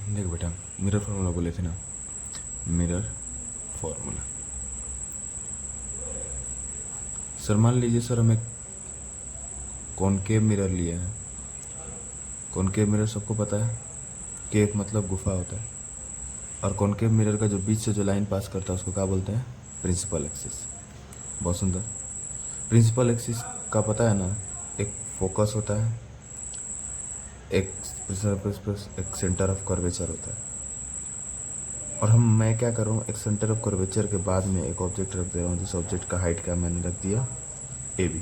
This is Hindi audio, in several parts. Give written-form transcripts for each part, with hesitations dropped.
देख बेटा, मिरर फार्मूला बोले थे ना, मिरर फार्मूला। सर मान लीजिए सर हमें कॉनकेव मिरर लिया है। कॉनकेव मिरर सबको पता है, केव मतलब गुफा होता है, और कॉनकेव मिरर का जो बीच से जो लाइन पास करता है उसको क्या बोलते हैं? Principal axis. बहुत सुंदर। प्रिंसिपल एक्सिस का पता है ना, एक फोकस होता है, एक सेंटर ऑफ कर्वेचर होता है। और मैं क्या कर रहा हूँ, एक सेंटर ऑफ कर्वेचर के बाद में एक ऑब्जेक्ट रख दे रहा हूँ, जिस ऑब्जेक्ट का हाइट क्या मैंने रख दिया ए बी।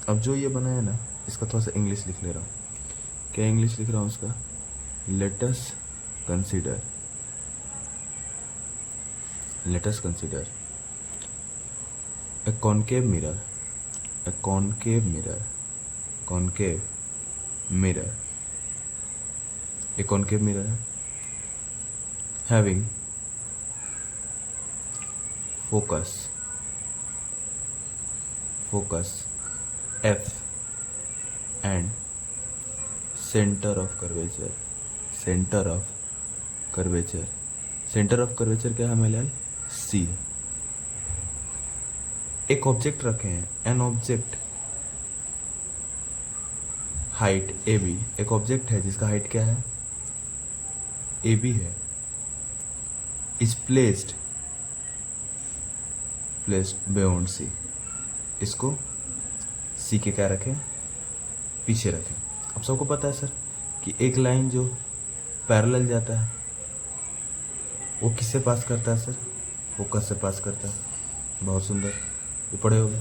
अब जो ये बना है ना, इसका थोड़ा सा इंग्लिश लिख ले रहा हूँ। क्या इंग्लिश लिख रहा हूँ इसका? Latus consider a concave mirror, A concave mirror, concave mirror, A concave mirror है having focus F and center of curvature क्या है हमें? C। एक ऑब्जेक्ट रखे हैं, an object height A B, एक ऑब्जेक्ट है जिसका हाइट क्या है? ए बी है, इज प्लेस्ड बियॉन्ड सी। इसको सी के क्या रखें? पीछे रखें। अब सबको पता है सर कि एक लाइन जो पैरेलल जाता है वो किससे पास करता है सर? फोकस से पास करता है। बहुत सुंदर, ये पढ़े होगे।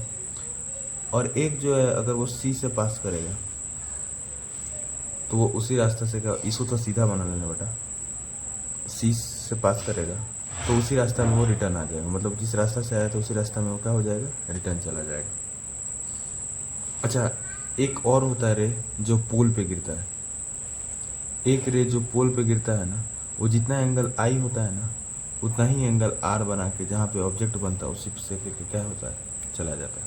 और एक जो है अगर वो सी से पास करेगा तो वो उसी रास्ते से क्या, इसको तो सीधा बना लेना बेटा, सी से पास करेगा तो उसी रास्ता में वो रिटर्न आ जाएगा। मतलब जिस रास्ता से आया तो उसी रास्ता में वो क्या हो जाएगा? रिटर्न चला जाएगा। अच्छा, एक और होता है रे जो पोल पे गिरता है। एक रे जो पोल पे गिरता है ना, वो जितना एंगल आई होता है ना, उतना ही एंगल आर बना के जहाँ पे ऑब्जेक्ट बनता है उसी से क्या होता है? चला जाता है।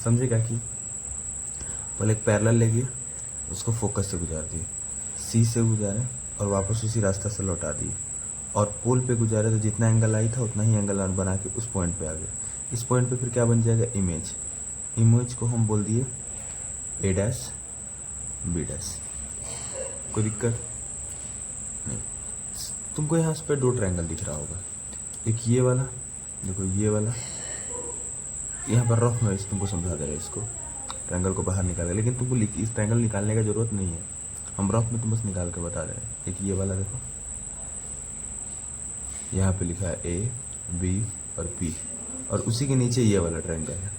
समझे क्या? कि पहले एक पैरेलल ले गया, उसको फोकस से गुजार दिए, सी से गुजारे और वापस उसी रास्ता से लौटा दिए, और पोल पे गुजारे तो जितना एंगल आई था उतना ही एंगल बना के उस पॉइंट पे आ गया। इस पॉइंट पे फिर क्या बन जाएगा? इमेज। इमेज को हम बोल दिए ए डैश बी डैश। कोई दिक्कत नहीं। तुमको यहाँ पे दो ट्रायंगल दिख रहा होगा, एक ये वाला, देखो ये वाला, यहाँ पर रफ में तुमको समझा दे रहा है इसको, ट्रायंगल को बाहर निकालेगा, लेकिन तुमको इस ट्रायंगल निकालने का जरूरत नहीं है, हम रफ में तुम बस निकाल के बता रहे हैं। एक ये वाला देखो, यहाँ पे लिखा है ए बी और पी, और उसी के नीचे ये वाला ट्रायंगल है,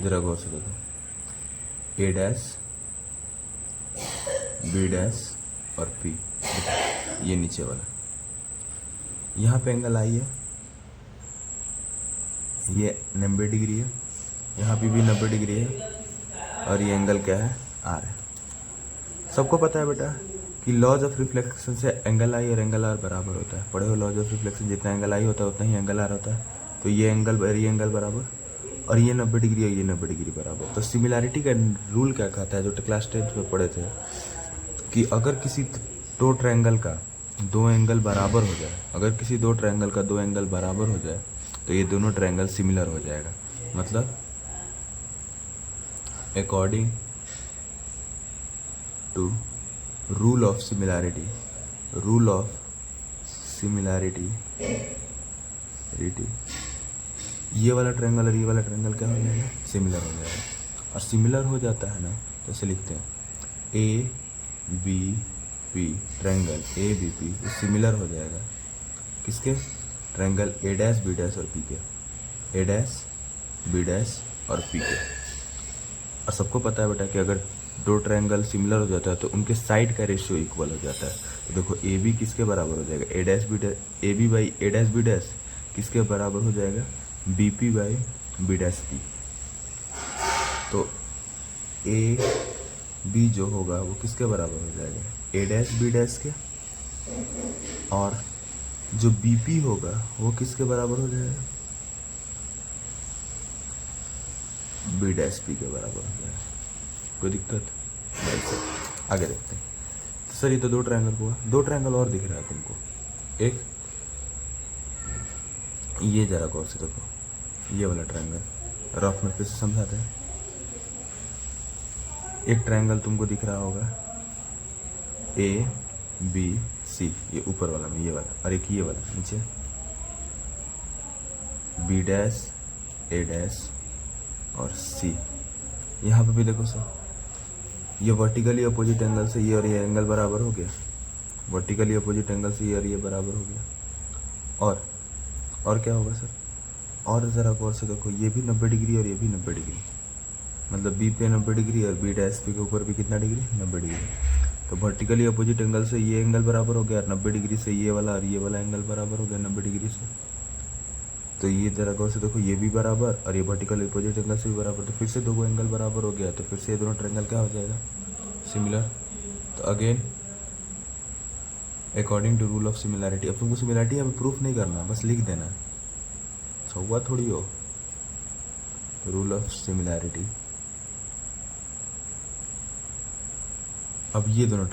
जरा गौर से देखो, ए डैश बी डैश और पी, ये नीचे वाला। यहाँ पे एंगल आई है, ये 90 डिग्री है, यहाँ पे भी 90 डिग्री है, और ये एंगल क्या है? आर है। सबको पता है बेटा कि लॉज ऑफ रिफ्लेक्शन से एंगल आई और एंगल आर बराबर होता है। पढ़े हो लॉज ऑफ रिफ्लेक्शन, जितना एंगल आई होता है उतना ही एंगल आर होता है। तो ये एंगल बराबर, और ये 90 डिग्री और ये 90 डिग्री बराबर। तो सिमिलैरिटी का रूल क्या कहता है, जो क्लास 10 में पढ़े थे, कि अगर किसी दो ट्रायंगल का दो एंगल बराबर हो जाए, अगर किसी दो ट्रायंगल का दो एंगल बराबर हो जाए तो ये दोनों ट्रायंगल सिमिलर हो जाएगा। मतलब according to rule of similarity ये वाला ट्रायंगल और ये वाला ट्रायंगल क्या हो जाएगा? सिमिलर हो जाएगा। और सिमिलर हो जाता है ना तो ऐसे लिखते हैं A B P, triangle A B P similar हो जाएगा किसके? Triangle A dash B dash और पी के, ए डैश बी डैश और पी के। और सबको पता है बेटा कि अगर दो ट्रायंगल सिमिलर हो जाता है तो उनके साइड का रेशियो इक्वल हो जाता है। तो देखो ए बी किसके बराबर हो जाएगा? A dash B dash, a b by a dash B dash किसके बराबर हो जाएगा? B p by b dash p. तो ए बी जो होगा वो किसके बराबर हो जाएगा? ए डैश बी डैश के, और जो बी पी होगा वो किसके बराबर हो जाएगा? बी डैश पी के बराबर हो जाएगा। कोई दिक्कत? आगे देखते हैं। सर ये तो दो ट्रायंगल हुआ, दो ट्रायंगल और दिख रहा है तुमको। एक ये जरा गौर से देखो, ये वाला ट्रायंगल रफ में फिर से समझाते हैं। एक ट्रायंगल तुमको दिख रहा होगा ABC, ये ऊपर वाला में ये वाला, और एक ये वाला नीचे B' A' और C। यहाँ पे भी देखो सर, ये वर्टिकली अपोजिट एंगल से ये और ये एंगल बराबर हो गया, वर्टिकली अपोजिट एंगल से ये और ये बराबर हो गया। और क्या होगा सर, और ज़रा गौर से देखो, ये भी 90 डिग्री और ये भी 90 डिग्री, मतलब B पे 90 डिग्री और B' P के ऊपर भी कितना डिग्री, 90 डिग्री। तो वर्टिकली अपोजिट एंगल से ये एंगल बराबर हो गया, 90 डिग्री से ये वाला और ये वाला एंगल बराबर हो गया 90 डिग्री से। तो ये जरा गौर से देखो, ये भी बराबर और ये वर्टिकल अपोजिट एंगल से भी बराबर, तो फिर से दो एंगल बराबर हो गया, तो फिर से ये दोनों ट्रायंगल क्या हो जाएगा, सिमिलर। तो again according to rule of similarity, अब तुमको सिमिलैरिटी अभी प्रूफ नहीं करना, बस लिख देना है, हुआ थोड़ी हो। रूल ऑफ सिमिलैरिटी, अब ये दोनों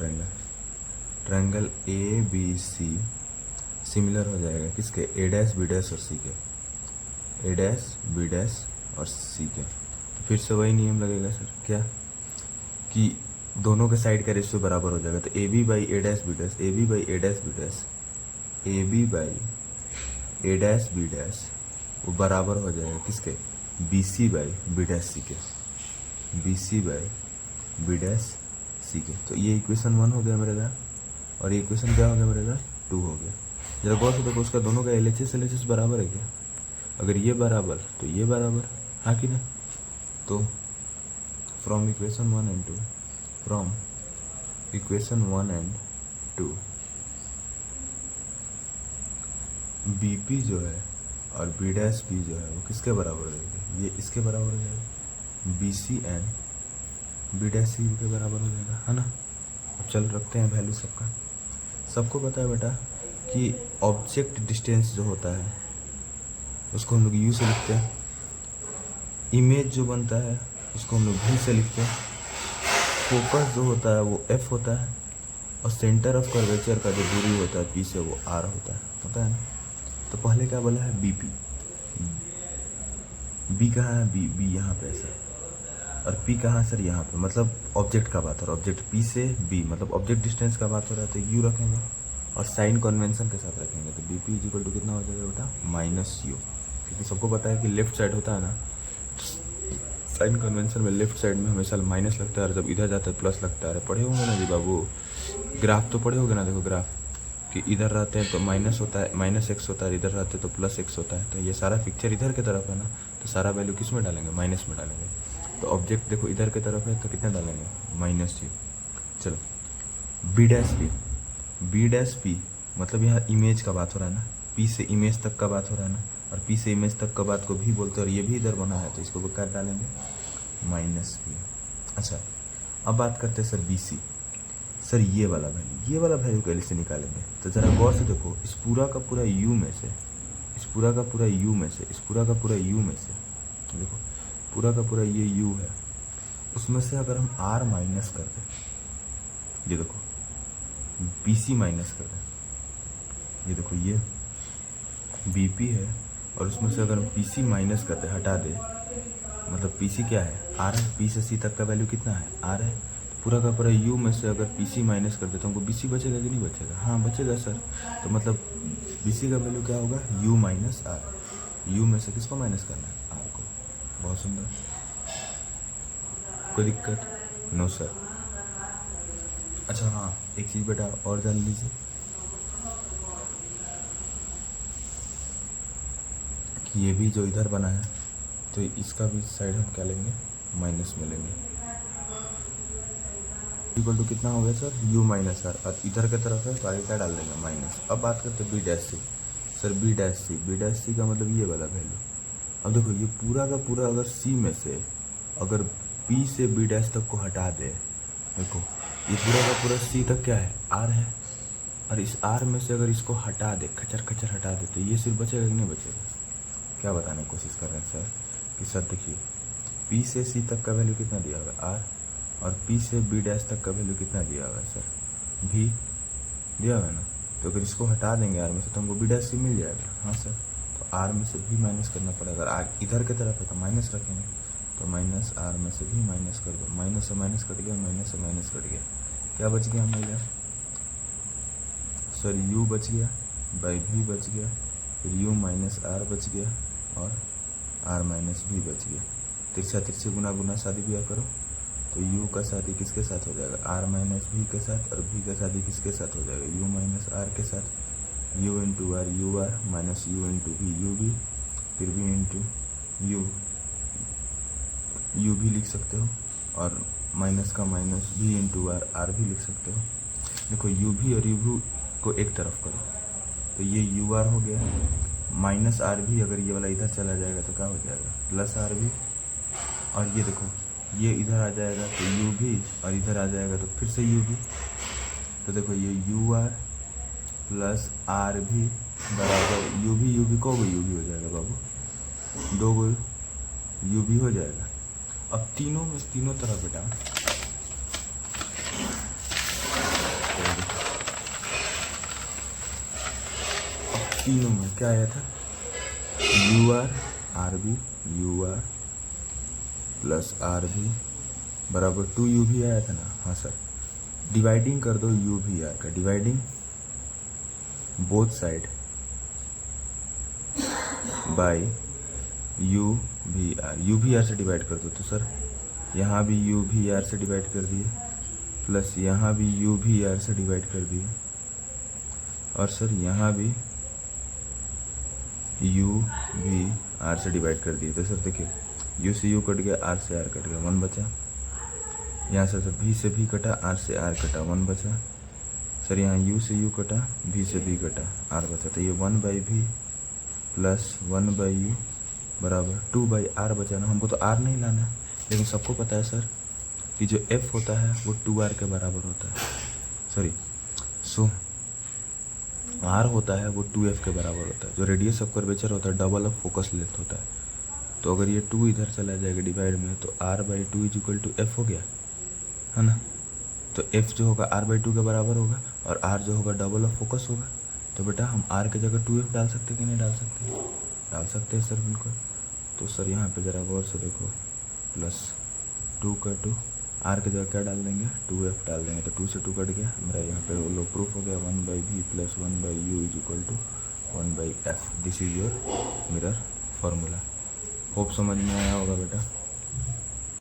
ट्रायंगल ABC सिमिलर हो जाएगा किसके, A' B' और C के, A' B' और C के। तो फिर से वही नियम लगेगा सर, क्या कि दोनों के साइड का रेशियो बराबर हो जाएगा। तो AB by A' B' AB by A' B' AB by A' B' वो बराबर हो जाएगा किसके, BC बाई B' C के, BC बाई B' C के। तो ये इक्वेशन 1 हो गया मेरे दा, और ये इक्वेशन क्या हो गया मेरे दा, 2 हो गया। जरा गौर से देखो, उसका दोनों का LHS बराबर है क्या, अगर ये बराबर तो ये बराबर, हाँ कि ना। तो from equation 1 and 2, from equation 1 and 2 BP जो है और B' B जो है वो किसके बराबर हो जाएगी, ये इसके बराबर हो जाएगा, BC एंड B' C के बराबर हो जाएगा, है ना। अब चल रखते हैं वैल्यू सबका। सबको पता है बेटा कि ऑब्जेक्ट डिस्टेंस जो होता है उसको हम लोग U से लिखते हैं, इमेज जो बनता है उसको हम लोग V से लिखते हैं, फोकस जो होता है वो F होता है, और सेंटर ऑफ कर्वेचर का जो दूरी होता है P से वो R होता है ना। तो पहले क्या बोला है, BP, B कहाँ है, B यहाँ पे है सर, और P कहाँ है सर, यहाँ पे, मतलब ऑब्जेक्ट का बात हो रहा है, ऑब्जेक्ट P से B, मतलब ऑब्जेक्ट डिस्टेंस का बात हो रहा है, तो U रखेंगे और साइन कन्वेंशन के साथ रखेंगे। तो BP इक्वल टू कितना हो जाएगा बेटा, -U, क्योंकि सबको पता है कि लेफ्ट साइड होता है ना, साइन कन्वेंशन में लेफ्ट साइड में हमेशा माइनस लगता है और जब इधर जाता है प्लस लगता है। अरे पढ़े होंगे ना जी बाबू, ग्राफ तो पढ़े होंगे ना, देखो ग्राफ कि इधर रहते हैं तो माइनस होता है, -x होता है, इधर रहते हैं तो +x होता है। तो ये सारा पिक्चर इधर की तरफ है ना, तो सारा वैल्यू किस में डालेंगे, माइनस में डालेंगे। तो ऑब्जेक्ट देखो इधर की तरफ है तो कितना डालेंगे, -u। चलो B' मतलब यहाँ इमेज का बात हो रहा है ना, P से इमेज तक का बात हो रहा है ना, और P से इमेज तक का बात को भी बोलते हैं, और ये भी इधर बना है तो इसको क्या डालेंगे, -b। अच्छा अब बात करते हैं सर BC। सर ये वाला वैल्यू कैसे निकालेंगे, तो ज़रा गौर से देखो, इस पूरा का पूरा U में से, इस पूरा का पूरा U में से, इस पूरा का पूरा U में से, देखो पूरा का पूरा ये U है, उसमें से अगर हम R माइनस कर दें, ये देखो BC माइनस कर दें, ये देखो ये BP है, और उसमें से अगर हम PC माइनस कर दें, हटा दे, मतलब PC क्या है, R है, P से C तक का वैल्यू कितना है, R है। तो पूरा का पूरा U में से अगर PC माइनस कर दे तो हमको BC बचेगा कि नहीं बचेगा, हाँ बचेगा सर। तो मतलब BC का वैल्यू क्या होगा, U माइनस R। U में से किसको माइनस करना है, R को। बहुत सुंदर, कोई दिक्कत, नो सर। अच्छा हाँ एक चीज़ बेटा और जान लीजिए कि ये भी जो इधर बना है तो इसका भी साइड हम क्या लेंगे, माइनस में लेंगे। इक्वल टू कितना हो गया सर, U माइनस R, और इधर की तरफ है तो आगे क्या डाल देंगे, माइनस। अब बात करते हैं B' सर B' C का मतलब ये वाला वैल्यू। अब देखो ये पूरा का पूरा अगर C में से अगर P से B' तक को हटा दे, देखो ये पूरा का पूरा C तक क्या है, R है, और इस R में से अगर इसको हटा दे, खचर खचर हटा दे, तो ये सिर्फ बचेगा कि नहीं बचेगा। क्या बताने की कोशिश कर रहे हैं सर कि सर देखिए P से C तक का वैल्यू कितना दिया हुआ है, R, और P से B' तक का वैल्यू कितना दिया हुआ है सर, भी दिया हुआ है ना, तो अगर इसको हटा देंगे आर में से तो हमको बी डैश सी मिल जाएगा। हाँ सर, तो आर में से भी माइनस करना पड़ेगा। अगर इधर की तरफ है तो माइनस रखेंगे, तो माइनस आर में से भी माइनस कर दो। माइनस से माइनस कट गया, माइनस से माइनस कट गया, क्या बच गया हमारे सर? यू बच गया बाई भी बच गया, फिर यू माइनस आर बच गया और आर माइनस भी बच गया। तिरछा तिरछे गुना गुना शादी ब्याह करो, तो u का शादी किसके साथ हो जाएगा? r माइनस भी के साथ, और v का शादी किसके साथ हो जाएगा? u माइनस r के साथ। u into r u r minus u into भी यू भी, फिर v इंटू यू भी लिख सकते हो, और माइनस का माइनस v इंटू आर भी लिख सकते हो। देखो u भी और u भी को एक तरफ करो, तो ये यू आर हो गया, माइनस आर भी अगर ये वाला इधर चला जाएगा तो क्या हो जाएगा? प्लस आर भी, और ये देखो ये इधर आ जाएगा तो यू भी, और इधर आ जाएगा तो फिर से यू भी। तो देखो ये you r plus r v बराबर यू भी को यू भी हो जाएगा बाबू, 2 गो यू भी हो जाएगा। अब तीनों में तीनों तरफ बेटा तीनों में क्या आया था? U r v, u r plus r v बराबर 2u भी आया था ना। हाँ सर, डिवाइडिंग कर दो u भी आर का, dividing both side by u भी आर से डिवाइड कर दो, तो सर यहाँ भी u भी आर से डिवाइड कर दिए, प्लस यहाँ भी u भी आर से डिवाइड कर दिए, और सर यहाँ भी u भी आर से डिवाइड कर दिए। तो सर देखिए u से u कट गया, r से r कट गया, 1 बचा। यहाँ से v से v कटा, r से r कटा, 1 बचा। सर यहाँ u से u कटा, v से v कटा, r बचा। तो ये 1/v प्लस 1/u बराबर 2/r बचा ना। हमको तो r नहीं लाना है, लेकिन सबको पता है सर कि जो f होता है वो 2r के बराबर होता है। सॉरी, सो r होता है वो 2f के बराबर होता है। जो रेडियस ऑफ कर्वेचर होता है डबल ऑफ फोकस लेंथ होता है। तो अगर ये 2 इधर चला जाएगा डिवाइड में, तो r/2 is equal to f हो गया, है ना। तो f जो होगा r/2 के बराबर होगा, और r जो होगा डबल ऑफ फोकस होगा। तो बेटा हम r की जगह 2f डाल सकते हैं कि नहीं डाल सकते? डाल सकते हैं सर, बिल्कुल। तो सर यहाँ पे ज़रा गौर से देखो, प्लस 2 का 2, r की जगह क्या डाल देंगे? 2f डाल देंगे, तो 2 से 2 कट गया मेरा। यहाँ पे वो लो प्रूफ हो गया, 1/v plus 1/u is equal to 1/f। This is your mirror formula. Hope समझ में आया होगा बेटा।